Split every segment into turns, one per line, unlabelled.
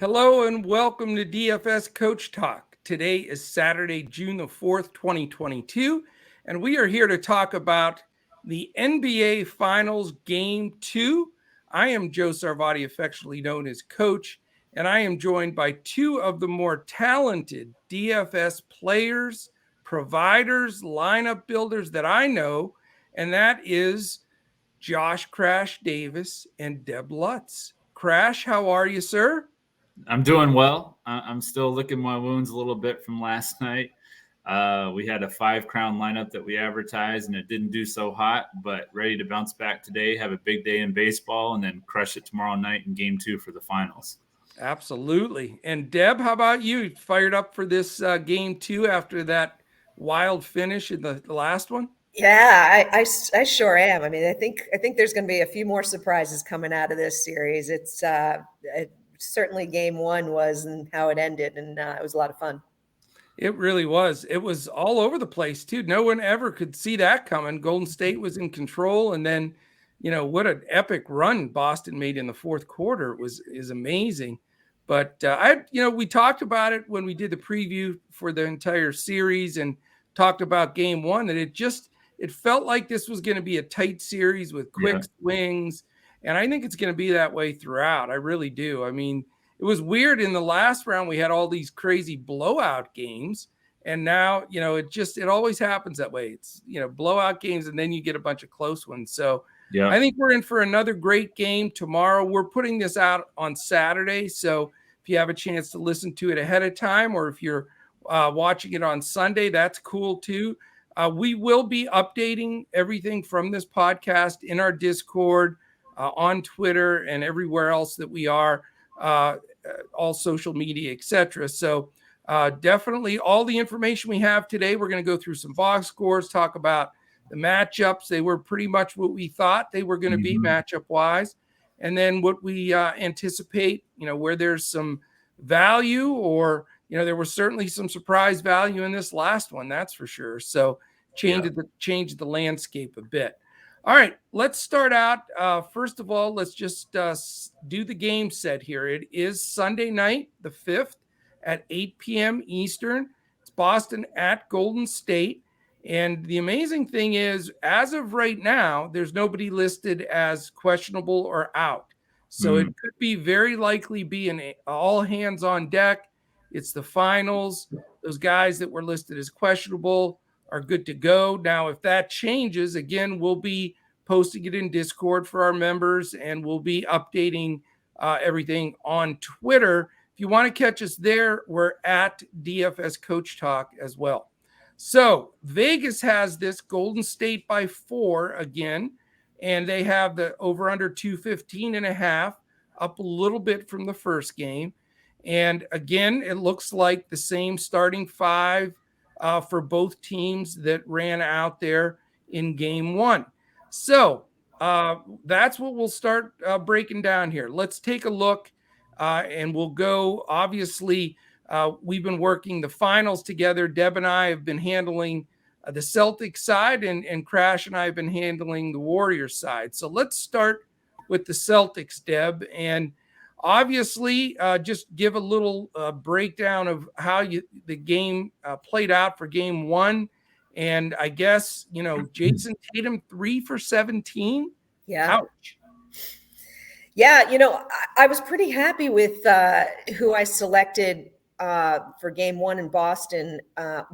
Hello and welcome to DFS Coach Talk. Today is Saturday, June the 4th, 2022, and we are here to talk about the NBA Finals Game 2. I am Joe Sarvati, affectionately known as Coach, and I am joined by two of the more talented DFS players, providers, lineup builders that I know, and that is Josh Crash Davis and Deb Lutz. Crash, how are you, sir?
I'm doing well. I'm still licking my wounds a little bit from last night. We had a 5-crown lineup that we advertised, and it didn't do so hot, but ready to bounce back today, have a big day in baseball, and then crush it tomorrow night in Game 2 for the finals.
Absolutely. And Deb, how about you? Fired up for this Game 2 after that wild finish in the last one?
Yeah, I sure am. I mean, I think there's going to be a few more surprises coming out of this series. Certainly game one was and how it ended, and it was a lot of fun.
It really was. It was all over the place too. No one ever could see that coming. Golden State was in control, and then, what an epic run Boston made in the fourth quarter is amazing. But we talked about it when we did the preview for the entire series and talked about game one, that it felt like this was going to be a tight series with quick swings. And I think it's going to be that way throughout. I really do. I mean, it was weird in the last round. We had all these crazy blowout games. And now, it always happens that way. It's, blowout games, and then you get a bunch of close ones. So I think we're in for another great game tomorrow. We're putting this out on Saturday. So if you have a chance to listen to it ahead of time, or if you're watching it on Sunday, that's cool too. We will be updating everything from this podcast in our Discord, on Twitter, and everywhere else that we are, all social media, etc. So definitely all the information we have today. We're going to go through some box scores, talk about the matchups. They were pretty much what we thought they were going to be matchup wise. And then what we anticipate, where there's some value, or, there was certainly some surprise value in this last one, that's for sure. So change the landscape a bit. All right, let's start out. First of all, let's just do the game set here. It is Sunday night, the 5th at 8 p.m. Eastern. It's Boston at Golden State. And the amazing thing is, as of right now, there's nobody listed as questionable or out. So it could be very likely be an all hands on deck. It's the finals. Those guys that were listed as questionable are good to go. Now, if that changes, again, we'll be posting it in Discord for our members, and we'll be updating everything on Twitter. If you want to catch us there, we're at DFS Coach Talk as well. So Vegas has this Golden State by 4 again, and they have the over under 215.5, up a little bit from the first game. And again, it looks like the same starting 5 for both teams that ran out there in game 1. So that's what we'll start breaking down here. Let's take a look, and we'll go, obviously, we've been working the finals together. Deb and I have been handling the Celtics side, and Crash and I have been handling the Warriors side. So let's start with the Celtics, Deb, and obviously just give a little breakdown of how the game played out for game 1. And I guess, Jason Tatum 3 for 17.
Yeah.
Ouch.
Yeah, I was pretty happy with who I selected for game 1 in Boston,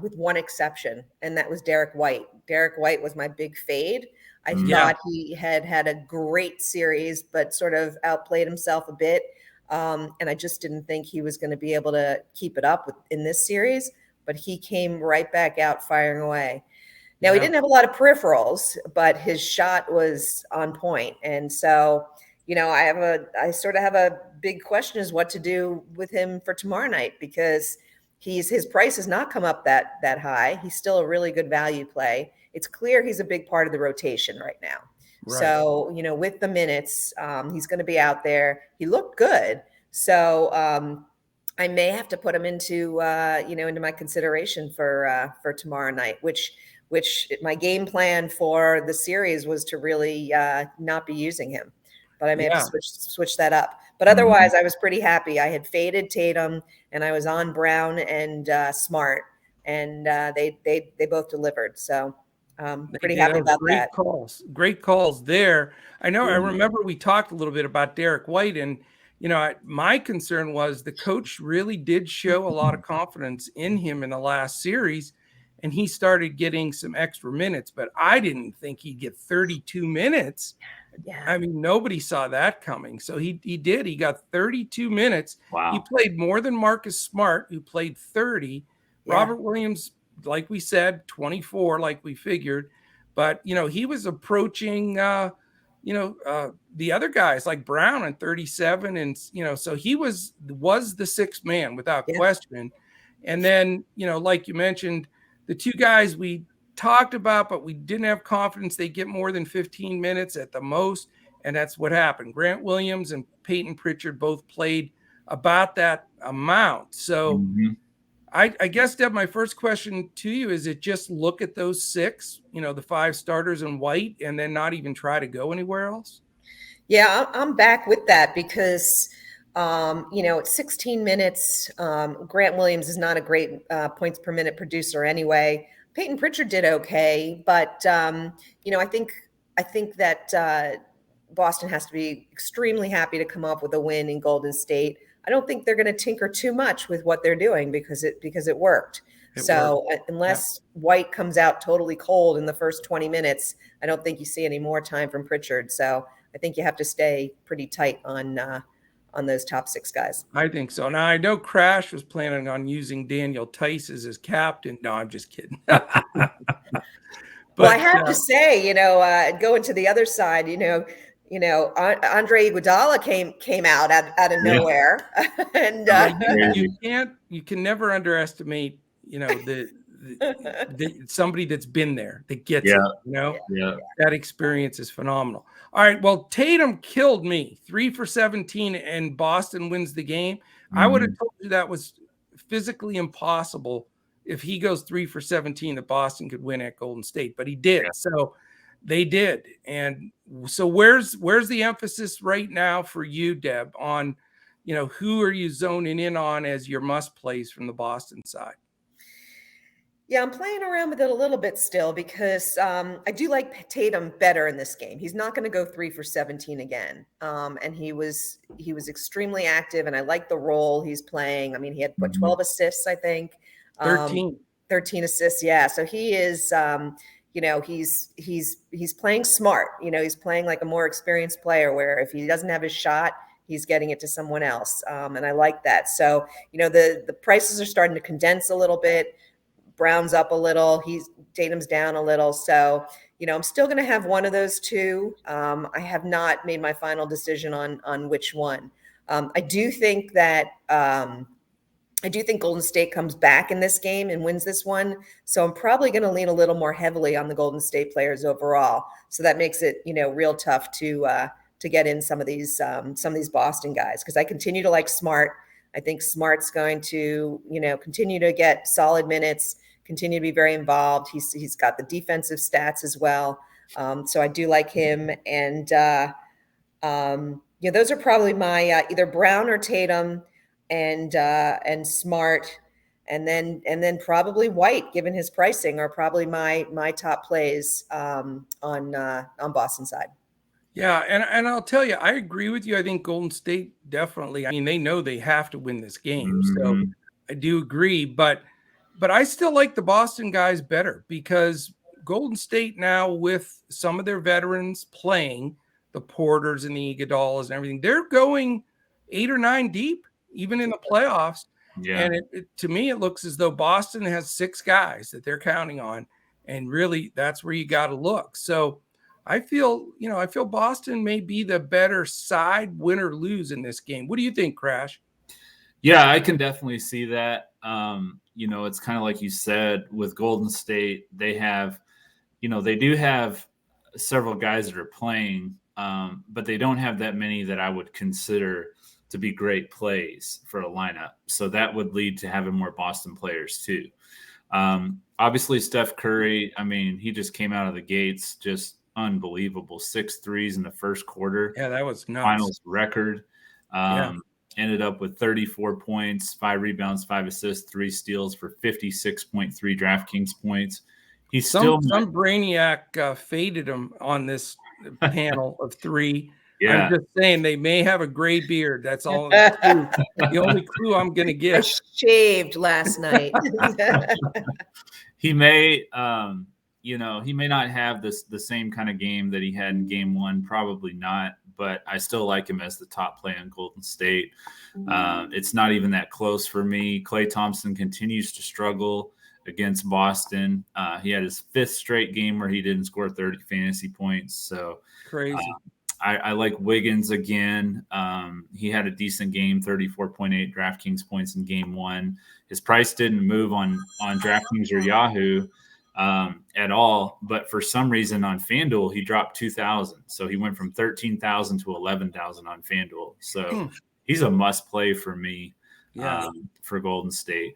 with one exception, and that was Derek White. Derek White was my big fade. I thought he had a great series, but sort of outplayed himself a bit. And I just didn't think he was going to be able to keep it up in this series, but he came right back out firing away. Now, he didn't have a lot of peripherals, but his shot was on point. And so, I sort of have a big question is what to do with him for tomorrow night, because his price has not come up that high. He's still a really good value play. It's clear he's a big part of the rotation right now. Right. So, with the minutes, he's going to be out there. He looked good. So I may have to put him into my consideration for tomorrow night, which my game plan for the series was to really not be using him. but I may have
Yeah.
to switch that up. But otherwise, I was pretty happy. I had faded Tatum, and I was on Brown and Smart, and they both delivered. So pretty
They
happy
had
about that.
great calls there. I know. I remember we talked a little bit about Derek White, and my concern was the coach really did show a lot of confidence in him in the last series, and he started getting some extra minutes. But I didn't think he'd get 32 minutes.
Yeah.
I mean, nobody saw that coming. So he did. He got 32 minutes.
Wow.
He played more than Marcus Smart, who played 30.
Yeah.
Robert Williams, like we said, 24, like we figured. But, he was approaching, the other guys like Brown and 37. And, so he was the sixth man without question. And then, like you mentioned, the two guys we talked about, but we didn't have confidence they get more than 15 minutes at the most. And that's what happened. Grant Williams and Peyton Pritchard both played about that amount. So I guess, Deb, my first question to you is it just look at those six, the five starters in white, and then not even try to go anywhere else?
Yeah, I'm back with that because, at 16 minutes, Grant Williams is not a great points per minute producer anyway. Peyton Pritchard did okay, but, I think that Boston has to be extremely happy to come up with a win in Golden State. I don't think they're going to tinker too much with what they're doing because it worked. Unless White comes out totally cold in the first 20 minutes, I don't think you see any more time from Pritchard. So I think you have to stay pretty tight on those top six guys.
I think so. Now, I know Crash was planning on using Daniel Tice as his captain. No, I'm just kidding. But,
well, I have to say, going to the other side, Andre Iguodala came out of nowhere, and
you can never underestimate, somebody that's been there that gets it. That experience is phenomenal. All right, well, Tatum killed me 3 for 17, and Boston wins the game. I would have told you that was physically impossible if he goes 3 for 17 that Boston could win at Golden State, but he did. Yeah. So they did. And so where's the emphasis right now for you, Deb, on, who are you zoning in on as your must plays from the Boston side?
Yeah, I'm playing around with it a little bit still because I do like Tatum better in this game. He's not going to go 3 for 17 again. And he was extremely active, and I like the role he's playing. I mean, he had 12 assists, I think. 13 assists. Yeah. So he is, he's playing smart. He's playing like a more experienced player where if he doesn't have his shot, he's getting it to someone else. And I like that. So, the prices are starting to condense a little bit. Brown's up a little. Tatum's down a little. So, I'm still going to have one of those two. I have not made my final decision on which one. I do think Golden State comes back in this game and wins this one. So I'm probably going to lean a little more heavily on the Golden State players overall. So that makes it, real tough to get in some of these Boston guys, because I continue to like Smart. I think Smart's going to, continue to get solid minutes, continue to be very involved. He's got the defensive stats as well. So I do like him. And, those are probably my either Brown or Tatum and Smart, and then probably White, given his pricing, are probably my top plays on Boston side.
Yeah, and I'll tell you, I agree with you. I think Golden State definitely. I mean, they know they have to win this game, so I do agree. But I still like the Boston guys better because Golden State now, with some of their veterans playing, the Porters and the Iguodalas and everything, they're going 8 or 9 deep, even in the playoffs. Yeah. And to me, it looks as though Boston has 6 guys that they're counting on. And really, that's where you got to look. So I feel Boston may be the better side, win or lose in this game. What do you think, Crash?
Yeah, I can definitely see that. It's kind of like you said with Golden State, they have, they do have several guys that are playing, but they don't have that many that I would consider to be great plays for a lineup. So that would lead to having more Boston players too. Obviously Steph Curry, I mean, he just came out of the gates just unbelievable. 6 threes in the first quarter.
Yeah, that was nuts.
Finals record. Ended up with 34 points, 5 rebounds, 5 assists, 3 steals for 56.3 DraftKings points. He's
some brainiac faded him on this panel of 3.
Yeah.
I'm just saying they may have a gray beard. That's all. The only clue I'm going to give.
I shaved last night.
He may, he may not have the same kind of game that he had in game 1. Probably not, but I still like him as the top play on Golden State. It's not even that close for me. Klay Thompson continues to struggle against Boston. He had his 5th straight game where he didn't score 30 fantasy points. So
crazy.
I like Wiggins again. He had a decent game, 34.8 DraftKings points in game 1. His price didn't move on DraftKings or Yahoo at all, but for some reason on FanDuel, he dropped 2,000. So he went from 13,000 to 11,000 on FanDuel. So he's a must play for me for Golden State.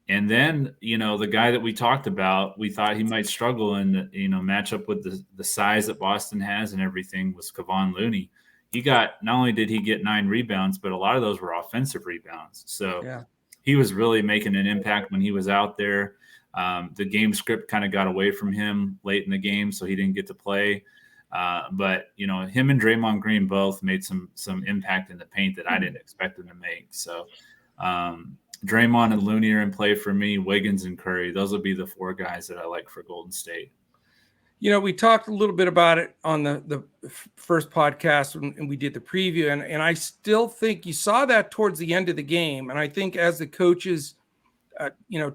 And then, the guy that we talked about, we thought he might struggle in the, matchup with the size that Boston has and everything, was Kevon Looney. Not only did he get 9 rebounds, but a lot of those were offensive rebounds. So he was really making an impact when he was out there. The game script kind of got away from him late in the game, so he didn't get to play. But him and Draymond Green both made some impact in the paint that I didn't expect them to make. So Draymond and Looney are in play for me. Wiggins and Curry, those will be the 4 guys that I like for Golden State.
We talked a little bit about it on the first podcast when we did the preview, and I still think you saw that towards the end of the game. And I think as the coaches,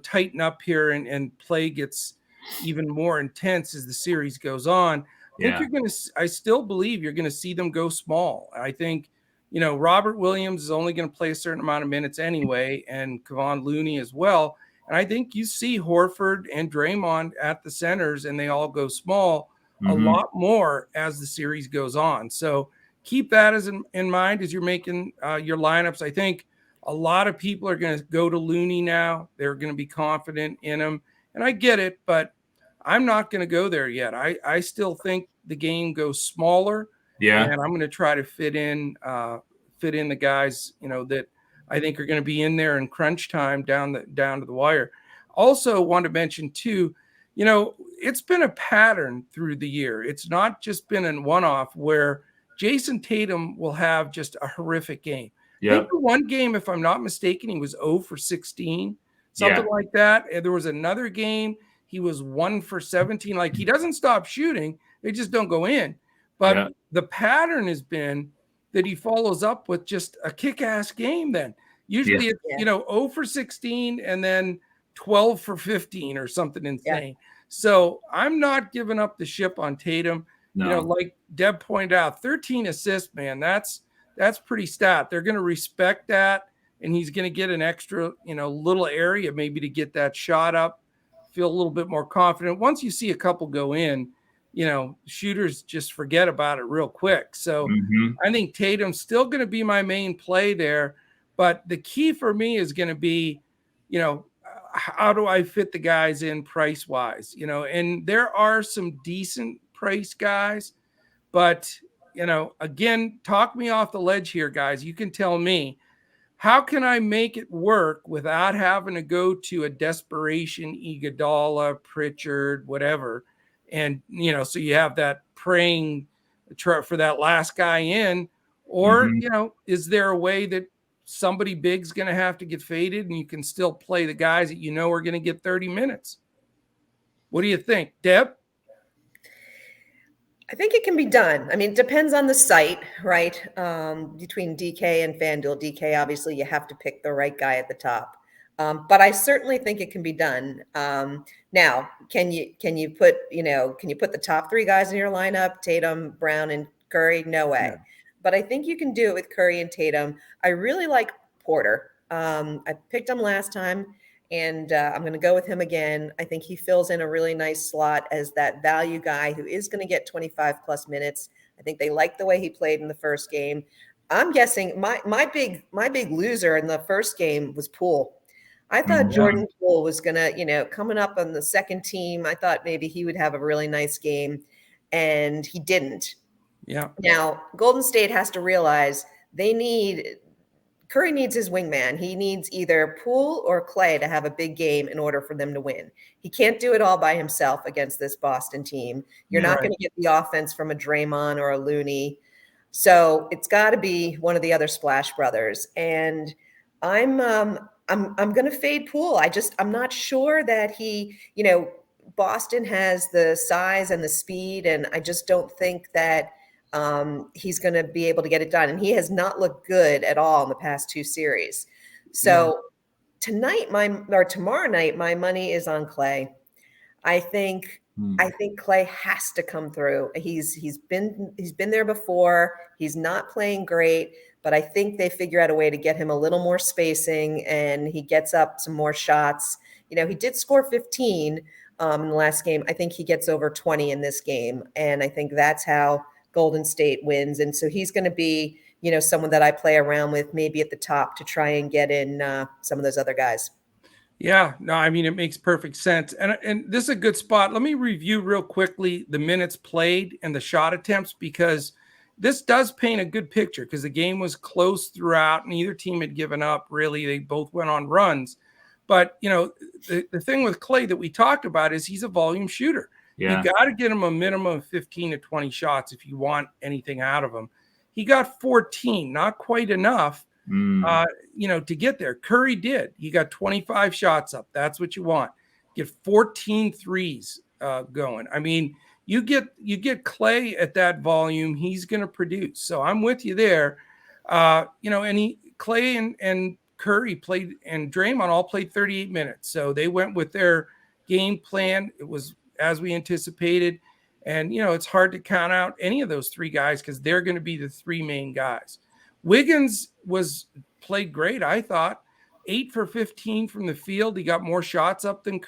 tighten up here and play gets even more intense as the series goes on, I still believe you're going to see them go small. I think, Robert Williams is only going to play a certain amount of minutes anyway, and Kevon Looney as well. And I think you see Horford and Draymond at the centers, and they all go small a lot more as the series goes on. So keep that in mind as you're making your lineups. I think a lot of people are going to go to Looney now. They're going to be confident in him. And I get it, but I'm not going to go there yet. I still think the game goes smaller. Yeah. And I'm going to try to fit in the guys, that I think are going to be in there in crunch time down to the wire. Also want to mention too, it's been a pattern through the year. It's not just been a one-off where Jason Tatum will have just a horrific game. I think the one game, if I'm not mistaken, he was 0 for 16, something like that. And there was another game he was 1 for 17. Like, he doesn't stop shooting. They just don't go in. But the pattern has been that he follows up with just a kick-ass game then. Usually it's, 0 for 16 and then 12 for 15 or something insane. So I'm not giving up the ship on Tatum. No. Like Deb pointed out, 13 assists, man, that's pretty stat. They're going to respect that, and he's going to get an extra, little area maybe to get that shot up, feel a little bit more confident. Once you see a couple go in, shooters just forget about it real quick. So I think Tatum's still going to be my main play there. But the key for me is going to be, how do I fit the guys in price-wise? And there are some decent price guys. But, again, talk me off the ledge here, guys. You can tell me, how can I make it work without having to go to a desperation Iguodala, Pritchard, whatever? And, so you have that praying for that last guy in, or, is there a way that somebody big's going to have to get faded and you can still play the guys that are going to get 30 minutes? What do you think, Deb?
I think it can be done. I mean, it depends on the site, right? Between DK and FanDuel. DK, obviously, you have to pick the right guy at the top. But I certainly think it can be done. Now, can you put the top 3 guys in your lineup, Tatum, Brown, and Curry? No way. Yeah. But I think you can do it with Curry and Tatum. I really like Porter. I picked him last time, and I'm going to go with him again. I think he fills in a really nice slot as that value guy who is going to get 25 plus minutes. I think they liked the way he played in the first game. I'm guessing my big loser in the first game was Poole. I thought Jordan Poole was going to, coming up on the second team, I thought maybe he would have a really nice game. and he didn't.
Yeah.
Now, Golden State has to realize Curry needs his wingman. He needs either Poole or Clay to have a big game in order for them to win. He can't do it all by himself against this Boston team. You're not going to get the offense from a Draymond or a Looney. So it's got to be one of the other Splash Brothers. And I'm going to fade Poole. I'm not sure that Boston has the size and the speed, and I just don't think that he's going to be able to get it done. And he has not looked good at all in the past 2 series. So tomorrow night, my money is on Clay. I think Clay has to come through. He's been there before. He's not playing great, but I think they figure out a way to get him a little more spacing, and he gets up some more shots. He did score 15 in the last game. I think he gets over 20 in this game, and I think that's how Golden State wins. And so he's going to be, someone that I play around with maybe at the top to try and get in some of those other guys.
Yeah, no, I mean, it makes perfect sense. And this is a good spot. Let me review real quickly the minutes played and the shot attempts, because this does paint a good picture, because the game was close throughout. Neither team had given up, really. They both went on runs. But, the thing with Clay that we talked about is he's a volume shooter. Yeah. You got to get him a minimum of 15 to 20 shots if you want anything out of him. He got 14, not quite enough, to get there. Curry did. He got 25 shots up. That's what you want. Get 14 threes going. I mean, you get Clay at that volume, he's going to produce. So I'm with you there. And Clay and Curry played, and Draymond all played 38 minutes. So they went with their game plan. It was as we anticipated. And, it's hard to count out any of those 3 guys because they're going to be the 3 main guys. Wiggins played great, I thought. 8 for 15 from the field. He got more shots up than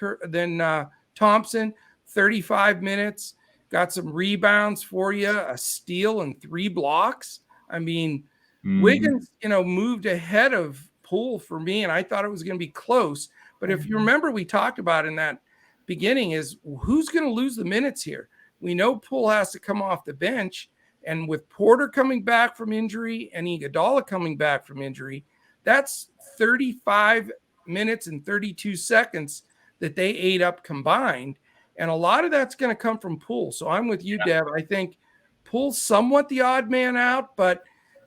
Thompson. 35 minutes. Got some rebounds for you, a steal and 3 blocks. I mean, Wiggins, moved ahead of Poole for me, and I thought it was going to be close. But if you remember, we talked about in that beginning is who's going to lose the minutes here. We know Poole has to come off the bench, and with Porter coming back from injury and Iguodala coming back from injury, that's 35 minutes and 32 seconds that they ate up combined, and a lot of that's going to come from Poole. So I'm with you, Deb. I think Poole's somewhat the odd man out, but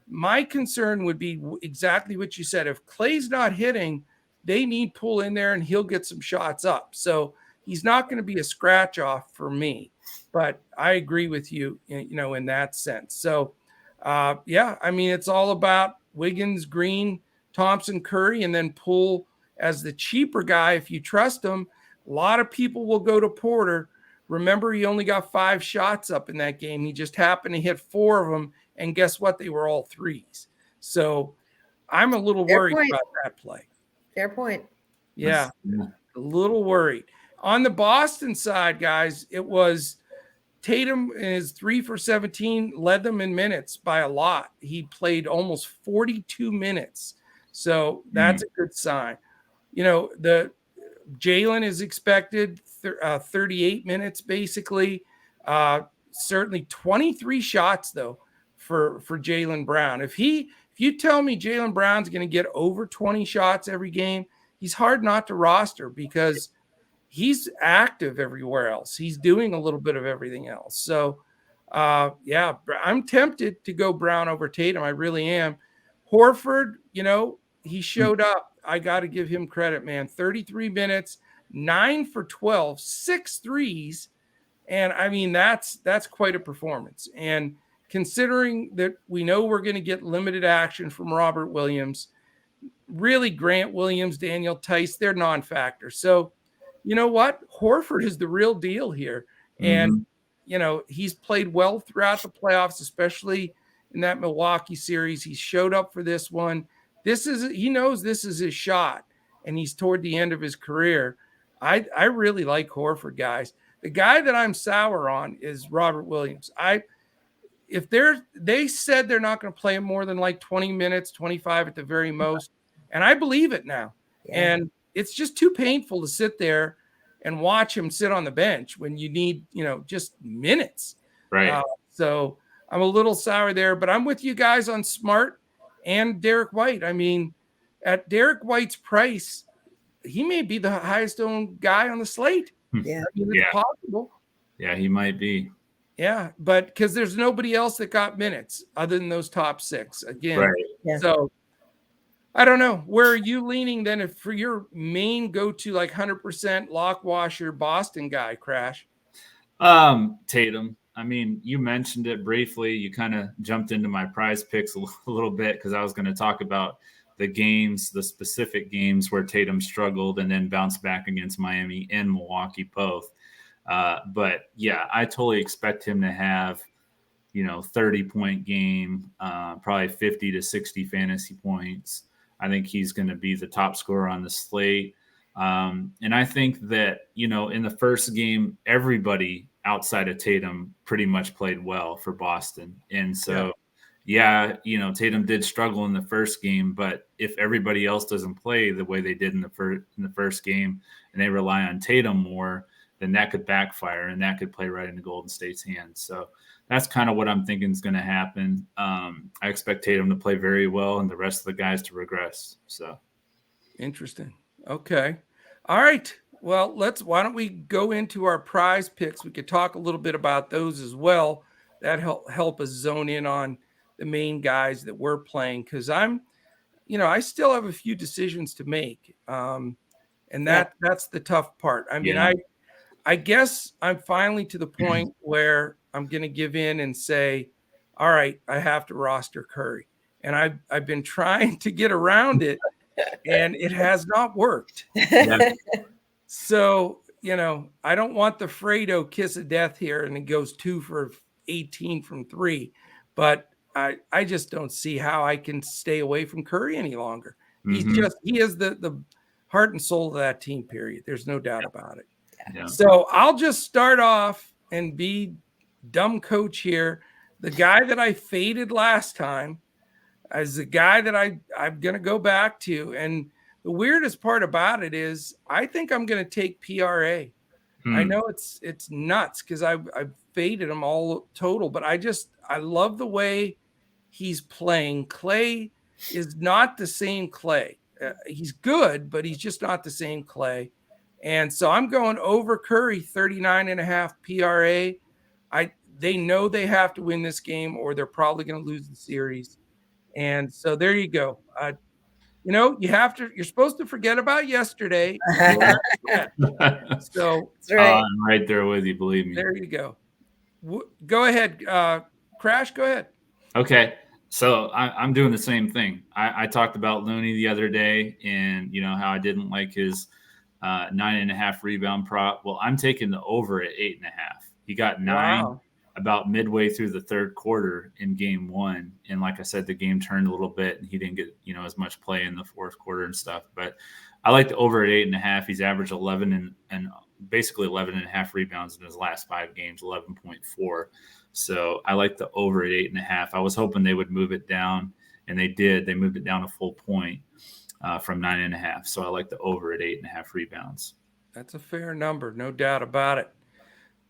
my concern would be exactly what you said. If Clay's not hitting, they need Poole in there, and he'll get some shots up. So he's not going to be a scratch off for me, but I agree with you, in that sense. So, I mean, it's all about Wiggins, Green, Thompson, Curry, and then Poole as the cheaper guy. If you trust him, a lot of people will go to Porter. Remember, he only got 5 shots up in that game. He just happened to hit 4 of them, and guess what? They were all threes. So I'm a little worried about that play.
Fair point.
Yeah, a little worried. On the Boston side, guys, it was Tatum is 3 for 17, led them in minutes by a lot. He played almost 42 minutes. So that's a good sign. The Jalen is expected 38 minutes, basically. Certainly 23 shots, though, for Jaylen Brown. If you tell me Jaylen Brown's going to get over 20 shots every game, he's hard not to roster because he's active everywhere else. He's doing a little bit of everything else. So, I'm tempted to go Brown over Tatum. I really am. Horford, he showed up. I got to give him credit, man. 33 minutes, 9 for 12, 6 threes. And I mean, that's quite a performance. And considering that we know we're going to get limited action from Robert Williams, really Grant Williams, Daniel Tice, they're non-factor. So, you know what? Horford is the real deal here. And, he's played well throughout the playoffs, especially in that Milwaukee series. He showed up for this one. He knows this is his shot, and he's toward the end of his career. I really like Horford, guys. The guy that I'm sour on is Robert Williams. They said they're not going to play him more than like 20 minutes, 25 at the very most. And I believe it now. Yeah. And it's just too painful to sit there and watch him sit on the bench when you need, just minutes.
Right.
So I'm a little sour there, but I'm with you guys on Smart and Derek White. I mean, at Derek White's price, he may be the highest owned guy on the slate.
Yeah.
I mean, it's possible.
Yeah, he might be.
Yeah, but because there's nobody else that got minutes other than those top 6 again.
Right.
Yeah.
So I don't know. Where are you leaning then if for your main go-to like 100% lock washer Boston guy, Crash?
Tatum. I mean, you mentioned it briefly. You kind of jumped into my prize picks a little bit because I was going to talk about the games, the specific games where Tatum struggled and then bounced back against Miami and Milwaukee both. But yeah, I totally expect him to have, 30-point game, probably 50 to 60 fantasy points. I think he's going to be the top scorer on the slate. And I think that, in the first game, everybody outside of Tatum pretty much played well for Boston. And so, Tatum did struggle in the first game, but if everybody else doesn't play the way they did in the first game and they rely on Tatum more, then that could backfire and that could play right into Golden State's hands. So that's kind of what I'm thinking is going to happen. I expect Tatum to play very well and the rest of the guys to regress. So
interesting. Okay. All right. Well, why don't we go into our prize picks? We could talk a little bit about those as well. That help us zone in on the main guys that we're playing. Cause I still have a few decisions to make. And that's the tough part. I mean, I guess I'm finally to the point where I'm going to give in and say, all right, I have to roster Curry. And I've been trying to get around it and it has not worked. So, I don't want the Fredo kiss of death here and it goes 2 for 18 from 3, but I just don't see how I can stay away from Curry any longer.
Mm-hmm.
He is the heart and soul of that team, period. There's no doubt about it.
Yeah.
So I'll just start off and be dumb coach here. The guy that I faded last time is the guy that I'm going to go back to. And the weirdest part about it is I think I'm going to take PRA. I know it's nuts because I've faded him all total, but I love the way he's playing. Clay is not the same Clay. He's good, but he's just not the same Clay. And so I'm going over Curry, 39.5 PRA. They know they have to win this game or they're probably going to lose the series. And so there you go. You're supposed to forget about yesterday. So
I'm right there with you, believe me.
There you go. Go ahead. Crash, go ahead.
Okay. So I'm doing the same thing. I talked about Looney the other day and how I didn't like his 9.5 rebound prop. Well, I'm taking the over at 8.5. He got 9 about midway through the third quarter in game 1. And like I said, the game turned a little bit and he didn't get, as much play in the fourth quarter and stuff. But I like the over at 8.5. He's averaged 11 and basically 11.5 rebounds in his last 5 games, 11.4. So I like the over at 8.5. I was hoping they would move it down, and they did. They moved it down a full point from 9.5. So I like the over at 8.5 rebounds.
That's a fair number, no doubt about it.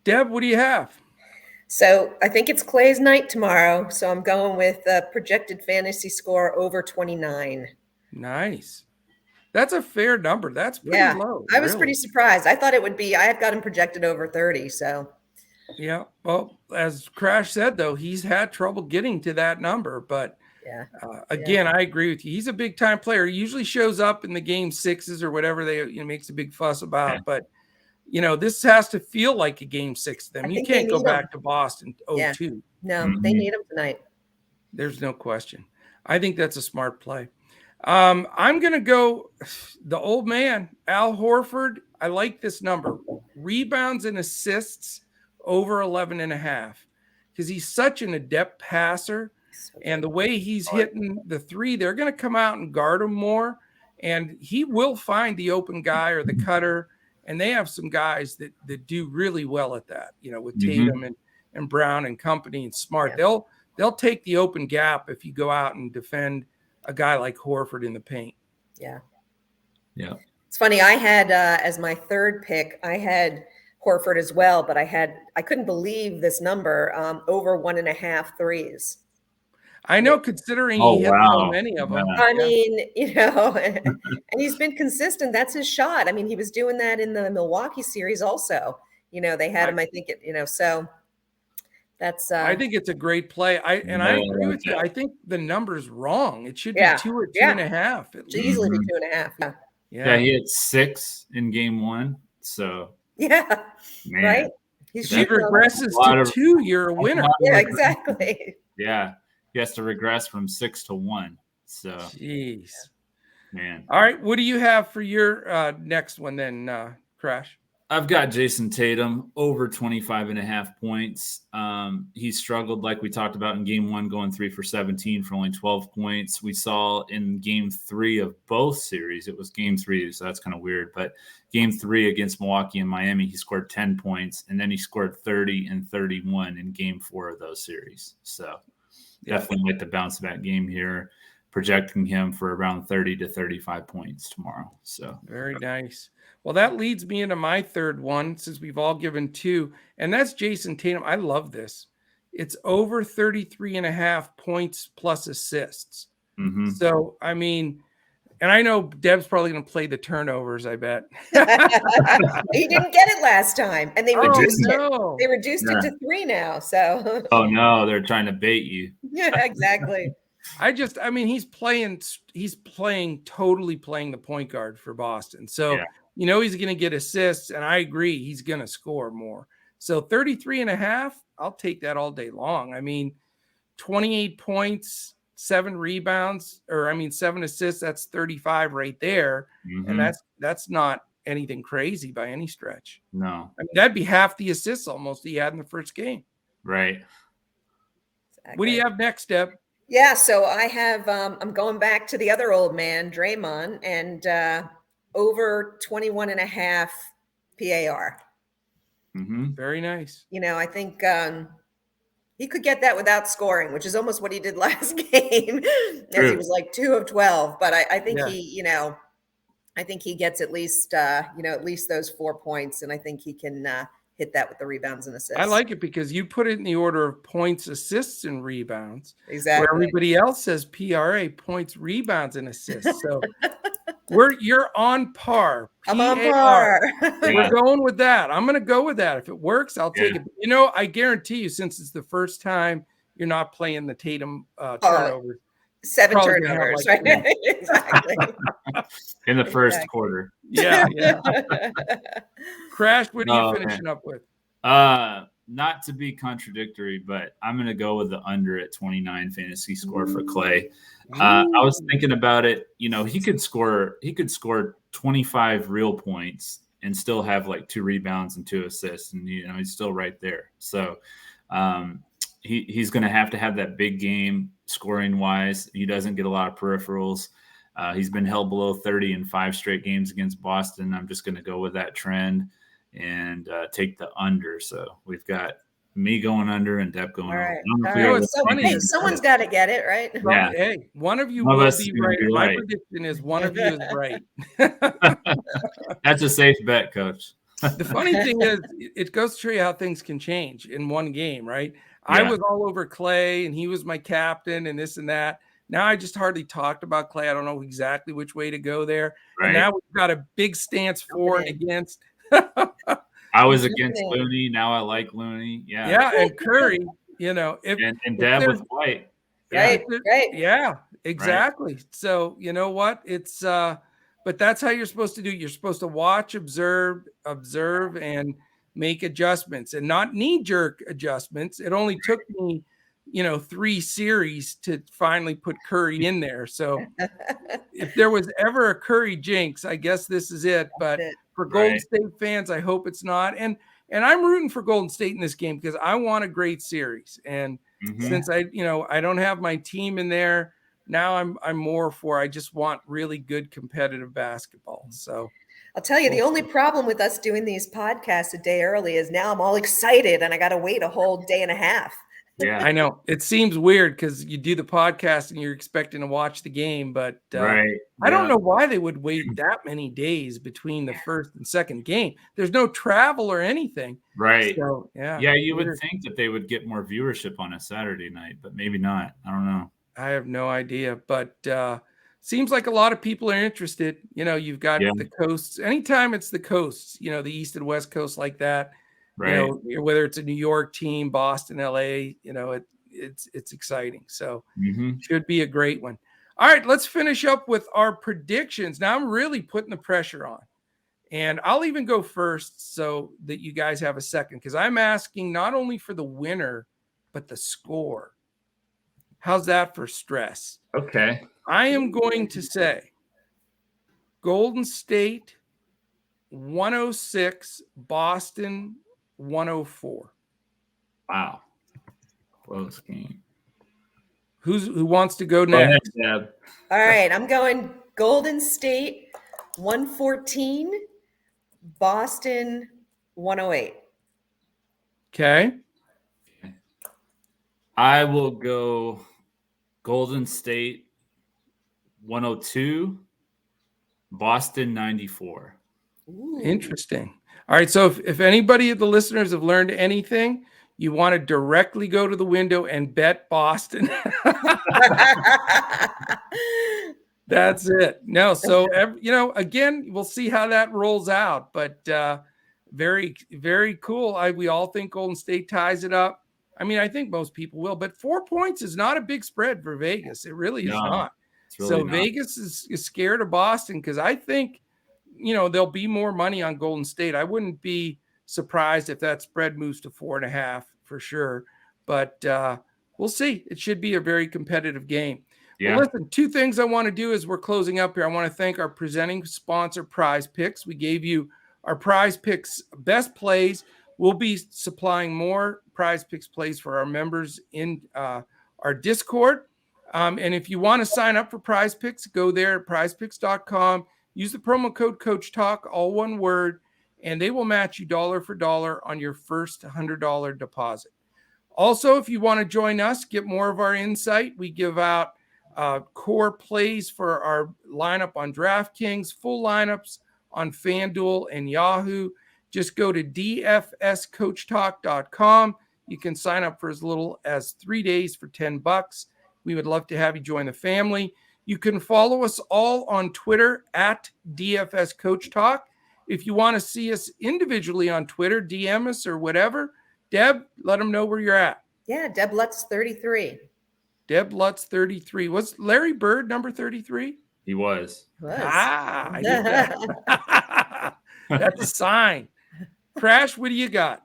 Deb, what do you have?
So I think it's Clay's night tomorrow. So I'm going with a projected fantasy score over 29.
Nice. That's a fair number. That's pretty low.
I was pretty surprised. I thought it would be. I had got him projected over 30. So.
Yeah. Well, as Crash said, though, he's had trouble getting to that number. But again, I agree with you. He's a big time player. He usually shows up in the game 6s or whatever they makes a big fuss about. Yeah. But, this has to feel like a game 6 to them. You can't go back to Boston 0-2.
No, they need him tonight.
There's no question. I think that's a smart play. I'm going to go the old man, Al Horford. I like this number. Rebounds and assists over 11.5 because he's such an adept passer. And the way he's hitting the 3, they're going to come out and guard him more. And he will find the open guy or the cutter. And they have some guys that do really well at that, with Tatum and Brown and company and Smart. Yeah. They'll take the open gap if you go out and defend a guy like Horford in the paint.
Yeah.
Yeah.
It's funny. I had, as my third pick, I had Horford as well, but I couldn't believe this number, over 1.5 threes.
I know, considering
Oh,
he hit so
wow.
many of them.
Yeah.
I mean, and he's been consistent. That's his shot. I mean, he was doing that in the Milwaukee series also. They had him, I think, so that's
I think it's a great play. I agree
like
with you.
that.
I think the number's wrong. It should be
Yeah,
2 or
yeah.
2.5 at
should
least.
easily be 2.5. Yeah.
Yeah, he had 6 in game 1. So,
Yeah.
man.
Right. He's
If he
shooting
regresses to 2, you're a winner.
Yeah, exactly.
Yeah. He has to regress from 6 to 1. So,
jeez.
man.
All right. What do you have for your next one then, Crash?
I've got Jason Tatum over 25.5 points. He struggled, like we talked about in game 1, going 3 for 17 for only 12 points. We saw in game 3 of both series, it was game 3, so that's kind of weird. But game 3 against Milwaukee and Miami, he scored 10 points, and then he scored 30 and 31 in game 4 of those series. So definitely like the bounce back game here, projecting him for around 30 to 35 points tomorrow. So
very nice. Well, that leads me into my third one, since we've all given 2, and that's Jason Tatum. I love this. It's over 33.5 points plus assists.
mm-hmm.
So, I mean, and I know Deb's probably going to play the turnovers, I bet.
He didn't get it last time, and they reduced
it.
They reduced it to 3 now. So.
Oh no, they're trying to bait you.
Yeah, exactly.
I mean, he's totally playing the point guard for Boston. So, he's going to get assists, and I agree, he's going to score more. So 33.5, I'll take that all day long. I mean, 28 points, 7 rebounds, 7 assists, that's 35 right there.
Mm-hmm.
And that's not anything crazy by any stretch.
No.
I mean, that'd be half the assists almost he had in the first game.
Right.
Exactly.
What do you have next, Deb?
Yeah, so I have, I'm going back to the other old man, Draymond, and over 21.5 PAR.
Mm-hmm.
Very nice.
I think he could get that without scoring, which is almost what he did last game, as he was like 2 of 12. But I think I think he gets at least, at least those 4 points, and I think he can hit that with the rebounds and assists.
I like it because you put it in the order of points, assists, and rebounds.
Exactly.
Where everybody else says PRA, points, rebounds, and assists. So you're on par.
I'm on par.
We're going with that. I'm going to go with that. If it works, I'll take it. But, I guarantee you, since it's the first time you're not playing the Tatum turnovers.
7 turnovers, right? Exactly.
In the first quarter.
Yeah. Crash, what are you finishing up with?
Not to be contradictory, but I'm going to go with the under at 29 fantasy score for Clay. I was thinking about it. He could score 25 real points and still have like 2 rebounds and 2 assists, and he's still right there. So he's going to have that big game scoring wise. He doesn't get a lot of peripherals. He's been held below 30 in 5 straight games against Boston. I'm just going to go with that trend and take the under. So we've got me going under and Deb going over.
Someone's got to get it, right?
Yeah. Hey, one of you will be right. My prediction is one of you is right.
That's a safe bet, Coach.
The funny thing is, it goes to show you how things can change in one game, right? Yeah. I was all over Clay, and he was my captain, and this and that. Now I just hardly talked about Clay. I don't know exactly which way to go there. Right. And now we've got a big stance for and against.
I was against Looney. Now I like Looney. Yeah.
Yeah, and Curry. And
Deb with White.
Right.
Yeah, exactly. Right. So you know what? It's but that's how you're supposed to do. You're supposed to watch, observe, and make adjustments, and not knee-jerk adjustments. It only took me, 3 series to finally put Curry in there. So if there was ever a Curry jinx, I guess this is it. But for Golden State fans, I hope it's not. And I'm rooting for Golden State in this game because I want a great series. And since I don't have my team in there, now I'm more for, I just want really good competitive basketball. So
I'll tell you, the only problem with us doing these podcasts a day early is now I'm all excited and I got to wait a whole day and a half.
Yeah,
I know it seems weird because you do the podcast and you're expecting to watch the game, but
right.
I don't
Yeah,
know why they would wait that many days between the first and second game. There's no travel or anything.
right.
So yeah,
Yeah, you would
weird.
think that they would get more viewership on a Saturday night, but maybe not. I don't know.
I have no idea, but seems like a lot of people are interested. You've got
Yeah,
the coasts. Anytime it's the coasts, the East and West Coast like that,
right.
whether it's a New York team, Boston, LA, it's exciting. So
Hmm.
should be a great one. All right, let's finish up with our predictions. Now I'm really putting the pressure on. And I'll even go first so that you guys have a second, because I'm asking not only for the winner, but the score. How's that for stress?
Okay.
I am going to say Golden State 106, Boston 104.
Wow. Close game.
Who wants to go
Go ahead,
next?
Deb.
All right, I'm going Golden State 114, Boston 108.
Okay.
I will go Golden State 102, Boston 94.
Ooh.
Interesting. All right. So if anybody of the listeners have learned anything, you want to directly go to the window and bet Boston. That's it. No. So, again, we'll see how that rolls out, but very, very cool. We all think Golden State ties it up. I mean, I think most people will, but 4 points is not a big spread for Vegas. It really is not.
It's really
So
not.
Vegas is scared of Boston because I think, there'll be more money on Golden State. I wouldn't be surprised if that spread moves to 4.5 for sure, but we'll see. It should be a very competitive game.
Yeah.
Well, listen, 2 things I want to do as we're closing up here. I want to thank our presenting sponsor, PrizePicks. We gave you our PrizePicks best plays. We'll be supplying more PrizePicks plays for our members in our Discord. And if you want to sign up for PrizePicks, go there at prizepicks.com. Use the promo code CoachTalk, all one word, and they will match you dollar for dollar on your first $100 deposit. Also, if you want to join us, get more of our insight, we give out core plays for our lineup on DraftKings, full lineups on Fanduel and Yahoo. Just go to dfscoachtalk.com. You can sign up for as little as 3 days for $10. We would love to have you join the family. You can follow us all on Twitter at DFS Coach Talk. If you want to see us individually on Twitter, DM us or whatever. Deb, let them know where you're at.
Yeah, Deb Lutz 33.
Deb Lutz 33. Was Larry Bird number 33?
He was.
I did that. That's a sign. Crash, what do you got?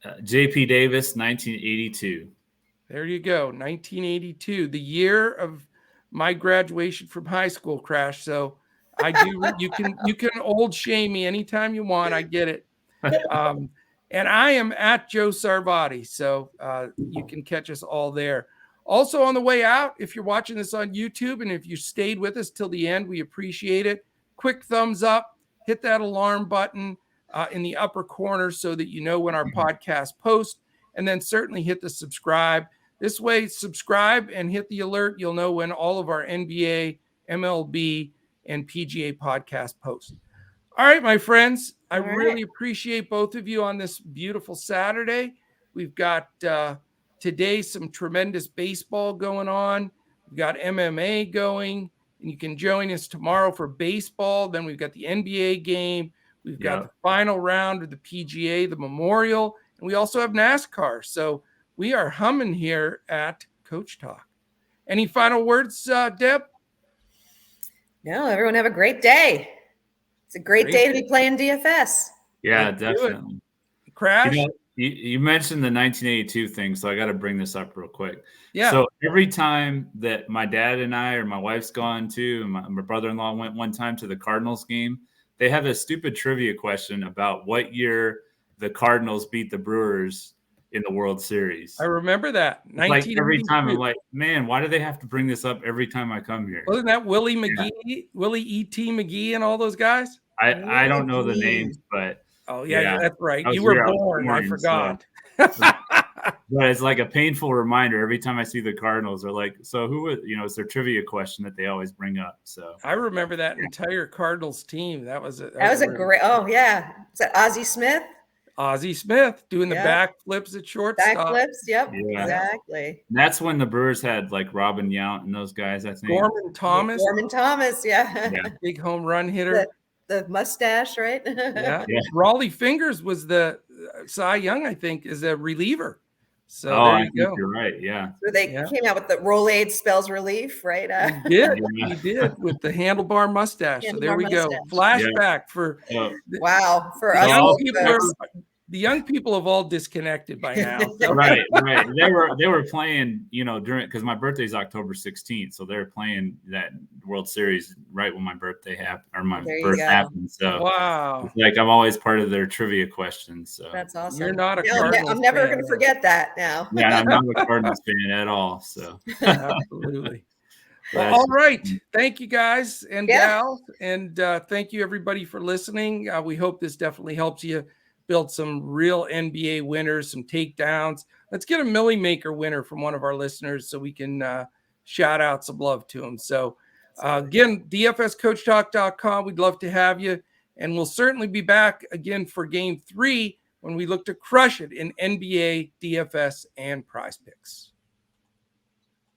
JP Davis, 1982.
There you go, 1982, the year of my graduation from high school, Crash. So I do. You can old shame me anytime you want. I get it. And I am at Joe Sarvati, so you can catch us all there. Also on the way out, if you're watching this on YouTube and if you stayed with us till the end, we appreciate it. Quick thumbs up, hit that alarm button in the upper corner so that you know when our podcast posts, and then certainly hit the subscribe. This way, subscribe and hit the alert. You'll know when all of our NBA, MLB, and PGA podcast posts. All right, my friends, I really appreciate both of you on this beautiful Saturday. We've got today some tremendous baseball going on. We've got MMA going, and you can join us tomorrow for baseball. Then we've got the NBA game. We've got the final round of the PGA, the Memorial, and we also have NASCAR. So we are humming here at Coach Talk. Any final words, Deb?
No, everyone have a great day. It's a great day to be playing DFS.
Yeah, definitely.
Crash?
You mentioned the 1982 thing, so I got to bring this up real quick.
Yeah.
So every time that my dad and I or my wife's gone to, and my brother-in-law went one time to the Cardinals game, they have a stupid trivia question about what year the Cardinals beat the Brewers in the World Series.
I remember that.
Like every time I'm like, man, why do they have to bring this up every time I come here?
Wasn't that Willie McGee, Willie E.T. McGee and all those guys?
I don't know the names, but
oh yeah, that's right.
You
were born. I forgot.
So. But it's like a painful reminder every time I see the Cardinals. They're like, so who would, it's their trivia question that they always bring up. So
I remember that entire Cardinals team. That was
a great. Oh yeah, is that Ozzie Smith?
Ozzie Smith doing the backflips at shortstop.
Backflips, yep,
Yeah.
exactly.
And that's when the Brewers had like Robin Yount and those guys, I think.
Gorman Thomas,
yeah.
Big home run hitter.
The mustache, right?
Yeah. Raleigh Fingers was the Cy Young, I think, is a reliever. So
I think you're right. Yeah.
So they came out with the Rolade spells relief, right?
He did with the handlebar mustache. So there we go. Flashback for
for us.
The young people have all disconnected by now.
Right. They were playing, during, because my birthday is October 16th, so they're playing that World Series right when my birthday happened, or my birth happened. So
wow,
it's like I'm always part of their trivia questions. So
that's awesome.
You're not a Cardinals
I'm never going to forget that now.
Yeah, I'm not a Cardinals fan at all. So
absolutely. Well, all right. Thank you guys and gals, and thank you everybody for listening. We hope this definitely helps you build some real NBA winners, some takedowns. Let's get a Millie Maker winner from one of our listeners so we can shout out some love to him. So again, dfscoachtalk.com. We'd love to have you. And we'll certainly be back again for game 3 when we look to crush it in NBA, DFS, and PrizePicks.